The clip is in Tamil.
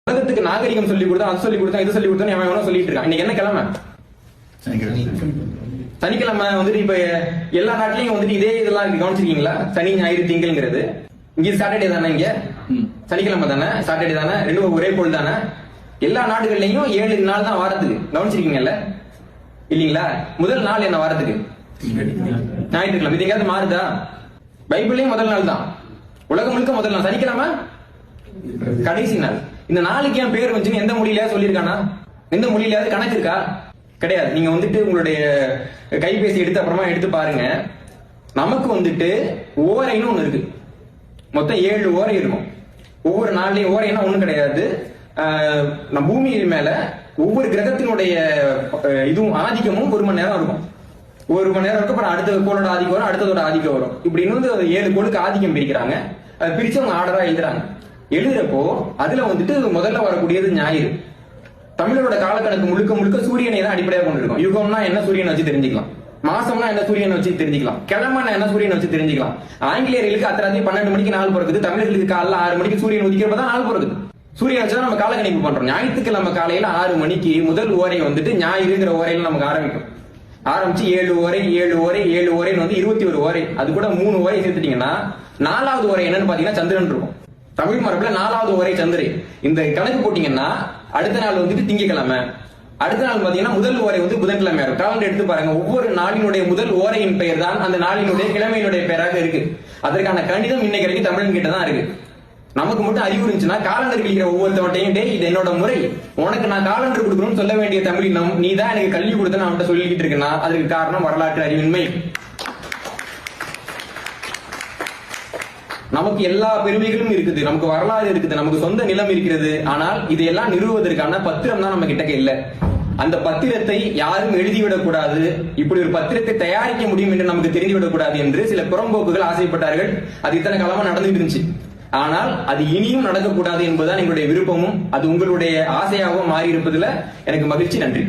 உலகத்துக்கு நாகரிகம் சொல்லி கொடுத்தா, அது சொல்லி கொடுத்தா, இது சொல்லி கொடுத்தா அவன் சொல்லிட்டு இருக்கான். இன்னைக்கு என்ன கிழமை? சனிக்கிழமை வந்துட்டு இப்ப எல்லா நாட்டிலையும் வந்துட்டு இதே இதெல்லாம் கவனிச்சிருக்கீங்களா? சனி ஞாயிறு திங்கள்ங்கிறது. இங்க சாட்டர்டே தானே, இங்க சனிக்கிழமை தானே, சாட்டர்டே தானே, ரெண்டும் ஒரே போல் தானே. எல்லா நாடுகள்லயும் 7 நாள் தான் வாரத்துக்கு. கவனிச்சிருக்கீங்கல்ல இல்லீங்களா? முதல் நாள் என்ன வாரத்துக்கு? ஞாயிற்றுக்கிழமை. இது எங்கேயாவது மாறுதா? பைபிள்லயும் முதல் நாள் தான், உலகம் முழுக்க முதல் நாள். சனிக்கிழமை கடைசி நாள். இந்த நாளுக்கு ஏன் பேர் வந்துச்சுன்னு எந்த மொழியில சொல்லியிருக்கானா? எந்த மொழியிலாவது கணக்கு இருக்கா? கிடையாது. நீங்க வந்துட்டு உங்களுடைய கைபேசி எடுத்து அப்புறமா எடுத்து பாருங்க. நமக்கு வந்துட்டு ஓரைன்னு ஒண்ணு இருக்கு. மொத்தம் 7 ஓரை இருக்கும். ஒவ்வொரு நாள்லயும் ஓரைன்னா ஒண்ணும் கிடையாது. நம்ம பூமியின் மேல ஒவ்வொரு கிரகத்தினுடைய இதுவும் ஆதிக்கமும் 1 மணி நேரம் இருக்கும். 1 மணி நேரம் இருக்கும். அப்புறம் அடுத்த கோளோட ஆதிக்கம் வரும், அடுத்ததோட ஆதிக்கம் வரும். இப்படி வந்து 7 கோளுக்கு ஆதிக்கம் பிரிக்கிறாங்க. அதை பிரிச்சு அவங்க ஆர்டரா எழுதுறாங்க. எழுதுறப்போ அதுல வந்துட்டு முதல்ல வரக்கூடியது ஞாயிறு. தமிழரோட காலக்கணக்கு முழுக்க முழுக்க சூரியனை தான் அடிப்படையாக கொண்டு இருக்கும். யுகம்னா என்ன, சூரியனை வச்சு தெரிஞ்சுக்கலாம். மாசம்னா என்ன, சூரியனை வச்சு தெரிஞ்சுக்கலாம். கிழமைனா என்ன, சூரியனை வச்சு தெரிஞ்சுக்கலாம். ஆங்கிலேயர்களுக்கு அத்தராத்தி 12 மணிக்கு நாள் பிறகுது. தமிழர்களுக்கு காலைல 6 மணிக்கு சூரியன் உதிக்கிறப்பதான் நாள் பிறகுது. சூரியன் வச்சுதான் நம்ம கால கணிப்பு பண்றோம். ஞாயிற்றுக்கிழமை காலையில 6 மணிக்கு முதல் ஓரை வந்துட்டு ஞாயிறுங்கிற ஓரையில நமக்கு ஆரம்பிக்கும். ஆரம்பிச்சு 7 ஓரை 7 ஓரை 7 ஓரைன்னு வந்து 21 ஓரை. அது கூட 3 ஓரை சேர்த்துட்டீங்கன்னா 4வது ஓரை என்னன்னு பாத்தீங்கன்னா சந்திரன் இருக்கும். தமிழ் மரபுல 4வது ஓரை சந்திரன். இந்த கணக்கு போட்டீங்கன்னா அடுத்த நாள் வந்துட்டு திங்கக்கிழமை. அடுத்த நாள் பாத்தீங்கன்னா முதல் ஓரை வந்து புதன்கிழமை இருக்கும். காலண்டர் எடுத்து பாருங்க. ஒவ்வொரு நாளினுடைய முதல் ஓரையின் பெயர் தான் அந்த நாளினுடைய கிழமையினுடைய பெயராக இருக்கு. அதற்கான கணிதம் இன்னைக்கு வரைக்கும் தமிழன் கிட்ட தான் இருக்கு. நமக்கு மட்டும் அறிவு இருந்துச்சுன்னா காலண்டர் கிழிக்கிற ஒவ்வொருத்தவட்டையும் டே இது என்னோட முறை, உனக்கு நான் காலண்டர் கொடுக்கணும்னு சொல்ல வேண்டிய தமிழினம் நீ தான் எனக்கு கல்வி கொடுத்த நான் அவன்கிட்ட சொல்லிக்கிட்டு இருக்கேன்னா அதுக்கு காரணம் வரலாற்று அறிவின்மை. நமக்கு எல்லா பெருமைகளும் இருக்குது, நமக்கு வரலாறு இருக்குது, நமக்கு சொந்த நிலம் இருக்கிறது. ஆனால் இதையெல்லாம் நிறுவுவதற்கான பத்திரம் தான் நம்ம கிட்ட இல்ல. அந்த பத்திரத்தை யாரும் எழுதிவிடக் கூடாது, இப்படி ஒரு பத்திரத்தை தயாரிக்க முடியும் என்று நமக்கு தெரிந்துவிடக் கூடாது என்று சில புறம்போக்குகள் ஆசைப்பட்டார்கள். அது இத்தனை காலமா நடந்துட்டு இருந்துச்சு. ஆனால் அது இனியும் நடக்கக்கூடாது என்பதுதான் எங்களுடைய விருப்பமும் அது உங்களுடைய ஆசையாகவும் மாறி இருப்பதுல எனக்கு மகிழ்ச்சி. நன்றி.